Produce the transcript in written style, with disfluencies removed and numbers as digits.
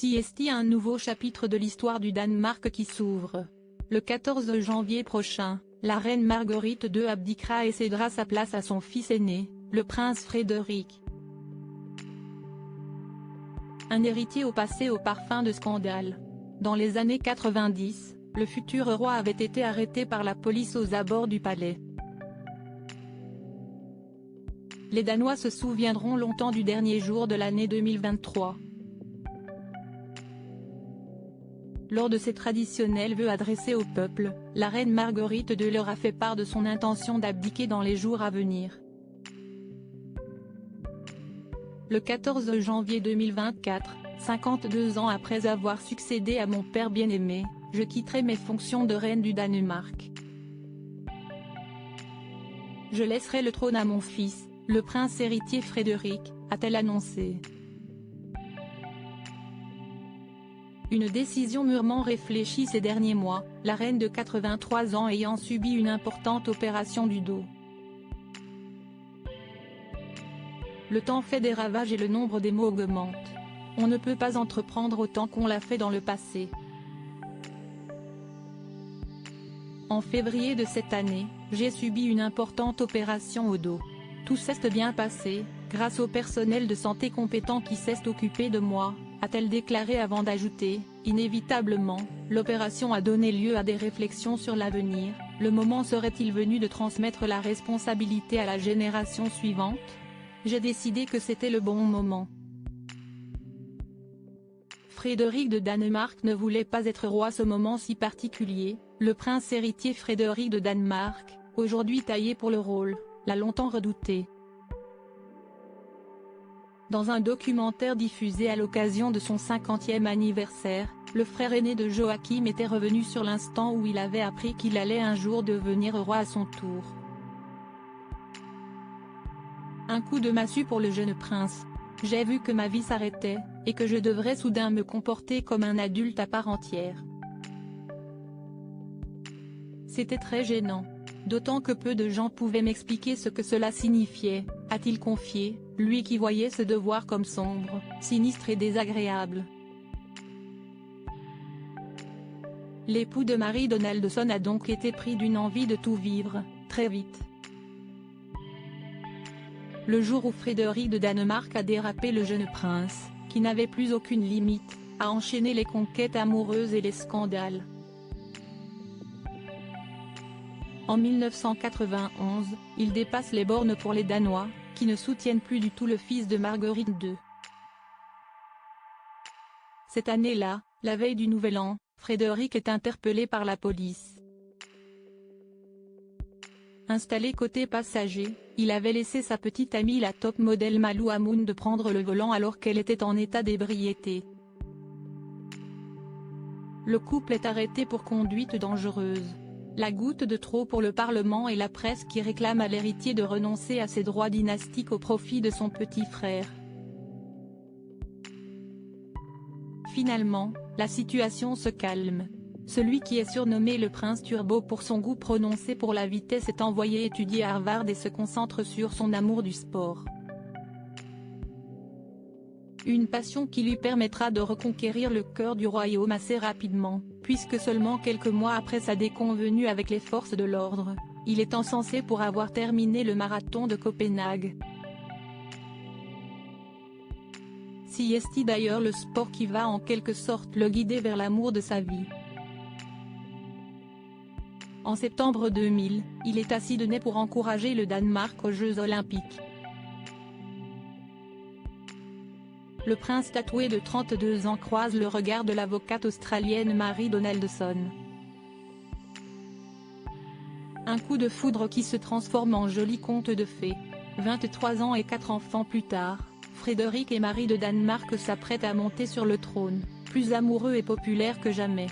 CST, un nouveau chapitre de l'histoire du Danemark qui s'ouvre. Le 14 janvier prochain, la reine Marguerite II abdiquera et cédera sa place à son fils aîné, le prince Frédéric. Un héritier au passé au parfum de scandale. Dans les années 90, le futur roi avait été arrêté par la police aux abords du palais. Les Danois se souviendront longtemps du dernier jour de l'année 2023. Lors de ses traditionnels vœux adressés au peuple, la reine Marguerite II leur a fait part de son intention d'abdiquer dans les jours à venir. Le 14 janvier 2024, 52 ans après avoir succédé à mon père bien-aimé, je quitterai mes fonctions de reine du Danemark. Je laisserai le trône à mon fils, le prince héritier Frédéric, a-t-elle annoncé. Une décision mûrement réfléchie ces derniers mois, la reine de 83 ans ayant subi une importante opération du dos. Le temps fait des ravages et le nombre des maux augmente. On ne peut pas entreprendre autant qu'on l'a fait dans le passé. En février de cette année, j'ai subi une importante opération au dos. Tout s'est bien passé, grâce au personnel de santé compétent qui s'est occupé de moi, a-t-elle déclaré avant d'ajouter, inévitablement, l'opération a donné lieu à des réflexions sur l'avenir, le moment serait-il venu de transmettre la responsabilité à la génération suivante? J'ai décidé que c'était le bon moment. Frédéric de Danemark ne voulait pas être roi à ce moment si particulier, le prince héritier Frédéric de Danemark, aujourd'hui taillé pour le rôle, l'a longtemps redouté. Dans un documentaire diffusé à l'occasion de son 50e anniversaire, le frère aîné de Joachim était revenu sur l'instant où il avait appris qu'il allait un jour devenir roi à son tour. Un coup de massue pour le jeune prince. J'ai vu que ma vie s'arrêtait, et que je devrais soudain me comporter comme un adulte à part entière. C'était très gênant. D'autant que peu de gens pouvaient m'expliquer ce que cela signifiait, a-t-il confié, lui qui voyait ce devoir comme sombre, sinistre et désagréable. L'époux de Mary Donaldson a donc été pris d'une envie de tout vivre, très vite. Le jour où Frédéric de Danemark a dérapé, le jeune prince, qui n'avait plus aucune limite, a enchaîné les conquêtes amoureuses et les scandales. En 1991, il dépasse les bornes pour les Danois, qui ne soutiennent plus du tout le fils de Marguerite II. Cette année-là, la veille du Nouvel An, Frédéric est interpellé par la police. Installé côté passager, il avait laissé sa petite amie la top modèle Malou Hamoun prendre le volant alors qu'elle était en état d'ébriété. Le couple est arrêté pour conduite dangereuse. La goutte de trop pour le Parlement et la presse qui réclament à l'héritier de renoncer à ses droits dynastiques au profit de son petit frère. Finalement, la situation se calme. Celui qui est surnommé le prince Turbo pour son goût prononcé pour la vitesse est envoyé étudier à Harvard et se concentre sur son amour du sport. Une passion qui lui permettra de reconquérir le cœur du royaume assez rapidement, puisque seulement quelques mois après sa déconvenue avec les forces de l'ordre, il est encensé pour avoir terminé le marathon de Copenhague. CST d'ailleurs le sport qui va en quelque sorte le guider vers l'amour de sa vie. En septembre 2000, il est à Sydney pour encourager le Danemark aux Jeux Olympiques. Le prince tatoué de 32 ans croise le regard de l'avocate australienne Mary Donaldson. Un coup de foudre qui se transforme en joli conte de fées. 23 ans et 4 enfants plus tard, Frédéric et Mary de Danemark s'apprêtent à monter sur le trône, plus amoureux et populaire que jamais.